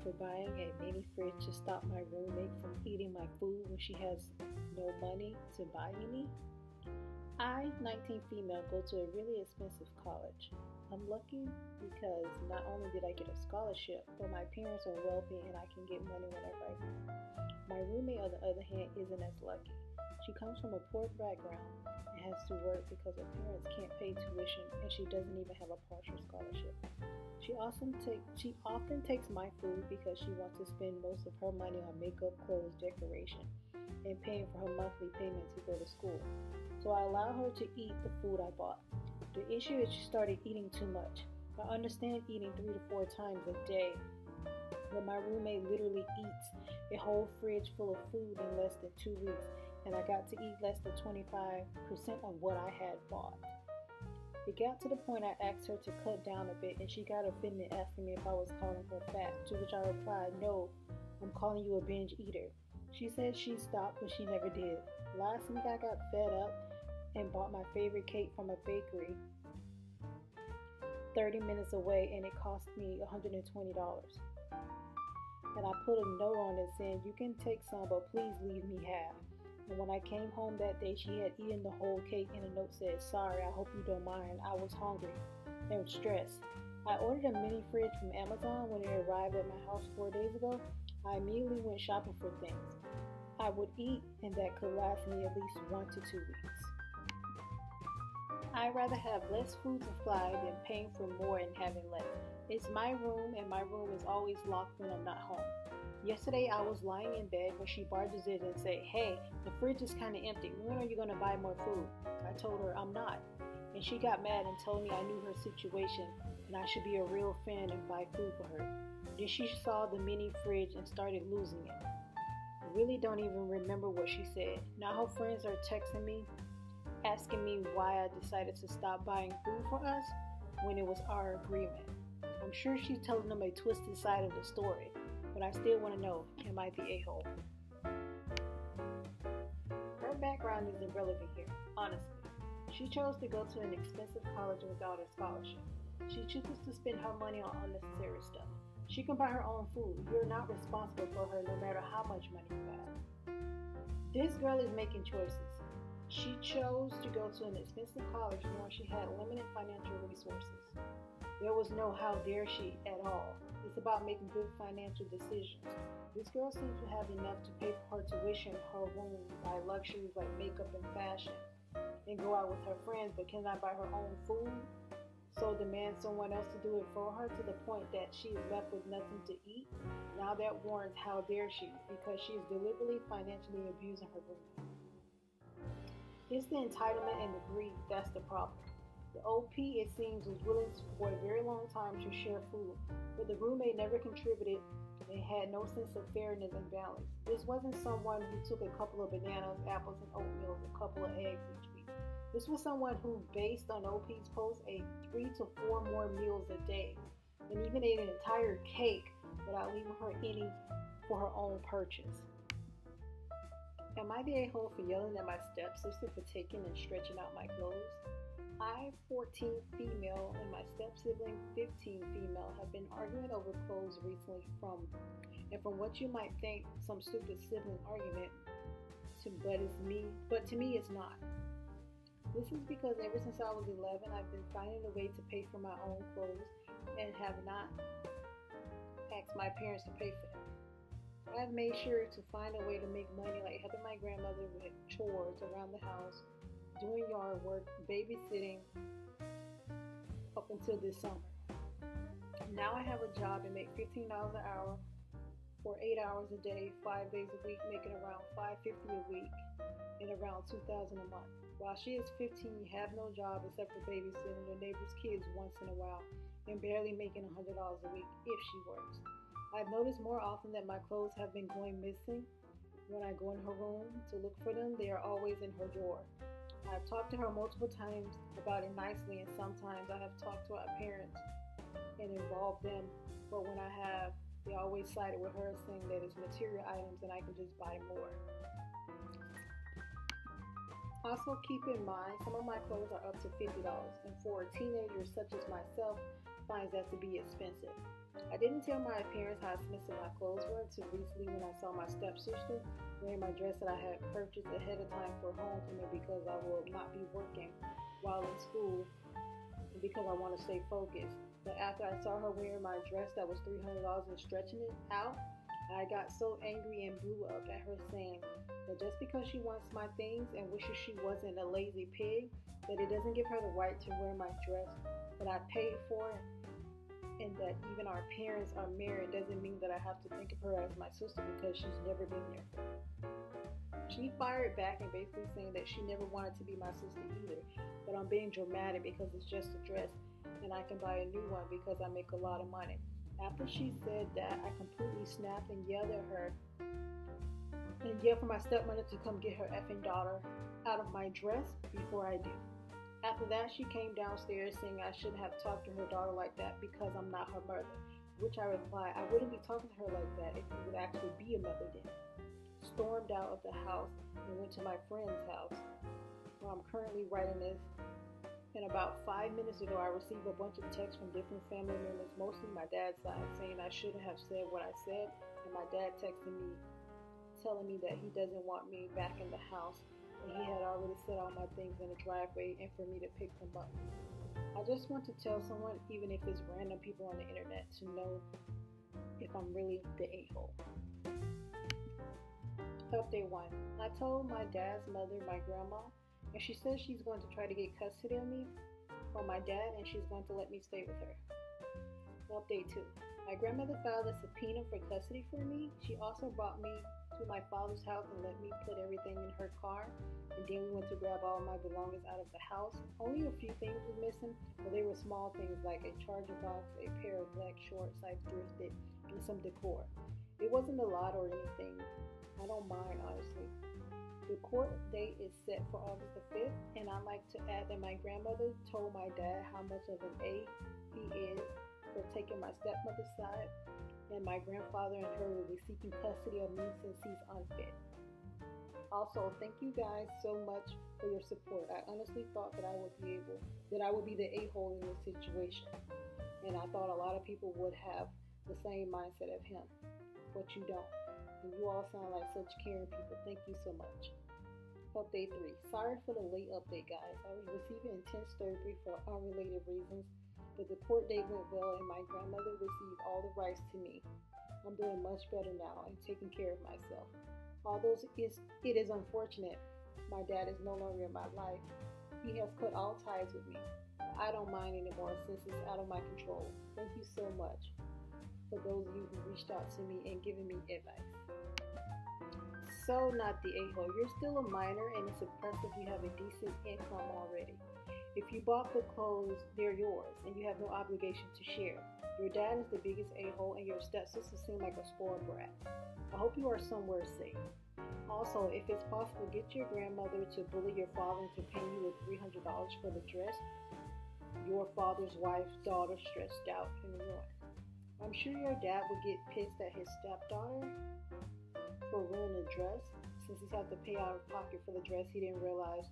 for buying a mini fridge to stop my roommate from eating my food when she has no money to buy any. I, 19 female, go to a really expensive college. I'm lucky because not only did I get a scholarship, but my parents are wealthy and I can get money whenever I want. My roommate, on the other hand, isn't as lucky. She comes from a poor background and has to work because her parents can't pay tuition and she doesn't even have a partial scholarship. She often takes my food because she wants to spend most of her money on makeup, clothes, decoration, and paying for her monthly payment to go to school. So I allow her to eat the food I bought. The issue is she started eating too much. I understand eating 3 to 4 times a day, but my roommate literally eats a whole fridge full of food in less than 2 weeks, and I got to eat less than 25% of what I had bought. It got to the point I asked her to cut down a bit, and she got offended asking me if I was calling her fat, to which I replied, "No, I'm calling you a binge eater." She said she stopped, but she never did. Last week I got fed up and bought my favorite cake from a bakery 30 minutes away, and it cost me $120. And I put a note on it saying, "You can take some, but please leave me half." And when I came home that day, she had eaten the whole cake, and a note said, "Sorry, I hope you don't mind. I was hungry and stressed." I ordered a mini fridge from Amazon when it arrived at my house 4 days ago. I immediately went shopping for things I would eat and that could last me at least 1 to 2 weeks. I'd rather have less food to fly than paying for more and having less. It's my room, and my room is always locked when I'm not home. Yesterday I was lying in bed when she barges in and said, "Hey, the fridge is kind of empty. When are you going to buy more food?" I told her I'm not, and she got mad and told me I knew her situation and I should be a real fan and buy food for her. Then she saw the mini fridge and started losing it. I really don't even remember what she said. Now her friends are texting me, asking me why I decided to stop buying food for us when it was our agreement. I'm sure she's telling them a twisted side of the story, but I still want to know, am I the a-hole? Her background is irrelevant here, honestly. She chose to go to an expensive college without a scholarship. She chooses to spend her money on unnecessary stuff. She can buy her own food. You're not responsible for her no matter how much money you have. This girl is making choices. She chose to go to an expensive college knowing she had limited financial resources. There was no "how dare she" at all. It's about making good financial decisions. This girl seems to have enough to pay for her tuition, her room, buy luxuries like makeup and fashion, and go out with her friends, but cannot buy her own food, so demands someone else to do it for her to the point that she is left with nothing to eat. Now that warrants "how dare she" because she is deliberately financially abusing her roommate. It's the entitlement and the greed that's the problem. The OP, it seems, was willing for a very long time to share food, but the roommate never contributed and had no sense of fairness and balance. This wasn't someone who took a couple of bananas, apples, and oatmeal, a couple of eggs each week. This was someone who, based on OP's post, ate 3 to 4 more meals a day, and even ate an entire cake without leaving her any for her own purchase. Am I the a-hole for yelling at my stepsister for taking and stretching out my clothes? I, 14 female, and my step-sibling, 15 female, have been arguing over clothes recently from what you might think some stupid sibling argument, but to me it's not. This is because ever since I was 11, I've been finding a way to pay for my own clothes and have not asked my parents to pay for them. I've made sure to find a way to make money, like helping my grandmother with chores around the house, doing yard work, babysitting, up until this summer. Now I have a job and make $15 an hour for 8 hours a day, 5 days a week, making around $550 a week and around $2,000 a month. While she is 15, have no job except for babysitting the neighbor's kids once in a while and barely making $100 a week if she works. I've noticed more often that my clothes have been going missing. When I go in her room to look for them, they are always in her drawer. I've talked to her multiple times about it nicely, and sometimes I have talked to our parents and involved them, but when I have, they always sided with her, saying that it's material items and I can just buy more. Also, keep in mind, some of my clothes are up to $50, and for teenagers such as myself, finds that to be expensive. I didn't tell my parents how expensive my clothes were until recently when I saw my stepsister wearing my dress that I had purchased ahead of time for homecoming because I will not be working while in school and because I want to stay focused. But after I saw her wearing my dress that was $300 and stretching it out, I got so angry and blew up at her saying that just because she wants my things and wishes she wasn't a lazy pig, that it doesn't give her the right to wear my dress that I paid for, and that even our parents are married doesn't mean that I have to think of her as my sister because she's never been there for me. She fired back and basically saying that she never wanted to be my sister either, but I'm being dramatic because it's just a dress and I can buy a new one because I make a lot of money. After she said that, I completely snapped and yelled at her and yelled for my stepmother to come get her effing daughter out of my dress before I do. After that, she came downstairs saying I shouldn't have talked to her daughter like that because I'm not her mother, which I replied, I wouldn't be talking to her like that if you would actually be a mother then. Stormed out of the house and went to my friend's house, where I'm currently writing this. And about 5 minutes ago, I received a bunch of texts from different family members, mostly my dad's side, saying I shouldn't have said what I said, and my dad texted me, telling me that he doesn't want me back in the house, and he had already set all my things in the driveway and for me to pick them up. I just want to tell someone, even if it's random people on the internet, to know if I'm really the a-hole. Update 1. I told my dad's mother, my grandma, and she says she's going to try to get custody of me from my dad and she's going to let me stay with her. Update 2. My grandmother filed a subpoena for custody for me. She also brought me to my father's house and let me put everything in her car. And then we went to grab all my belongings out of the house. Only a few things were missing, but they were small things like a charger box, a pair of black shorts I thrifted, and some decor. It wasn't a lot or anything. I don't mind, honestly. The court date is set for August the 5th, and I'd like to add that my grandmother told my dad how much of an A he is for taking my stepmother's side, and my grandfather and her will be seeking custody of me since he's unfit. Also, thank you guys so much for your support. I honestly thought that I would be the a-hole in this situation, and I thought a lot of people would have the same mindset of him, but you don't. And you all sound like such caring people. Thank you so much. Update 3. Sorry for the late update, guys. I was receiving intense surgery for unrelated reasons, but the court date went well and my grandmother received all the rights to me. I'm doing much better now and taking care of myself. Although it is unfortunate, my dad is no longer in my life. He has cut all ties with me. I don't mind anymore since it's out of my control. Thank you so much for those of you who reached out to me and given me advice. So, not the a-hole. You're still a minor and it's impressive you have a decent income already. If you bought the clothes, they're yours and you have no obligation to share. Your dad is the biggest a-hole and your stepsister seems like a spoiled brat. I hope you are somewhere safe. Also, if it's possible, get your grandmother to bully your father into paying you $300 for the dress your father's wife's daughter stressed out and ruined. I'm sure your dad would get pissed at his stepdaughter for ruining the dress, since he's had to pay out of pocket for the dress he didn't realize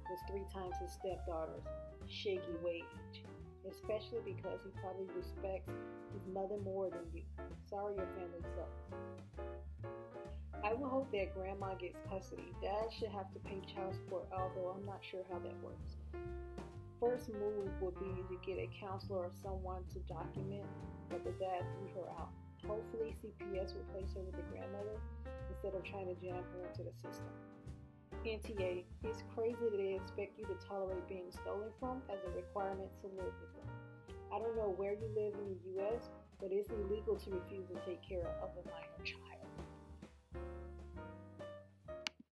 was 3 times his stepdaughter's shaky wage, especially because he probably respects his mother more than you. Sorry your family sucks. I will hope that grandma gets custody. Dad should have to pay child support, although I'm not sure how that works. First move would be to get a counselor or someone to document that the dad threw her out. Hopefully CPS will place her with the grandmother instead of trying to jam her into the system. NTA, it's crazy that they expect you to tolerate being stolen from as a requirement to live with them. I don't know where you live in the US, but it's illegal to refuse to take care of a minor child.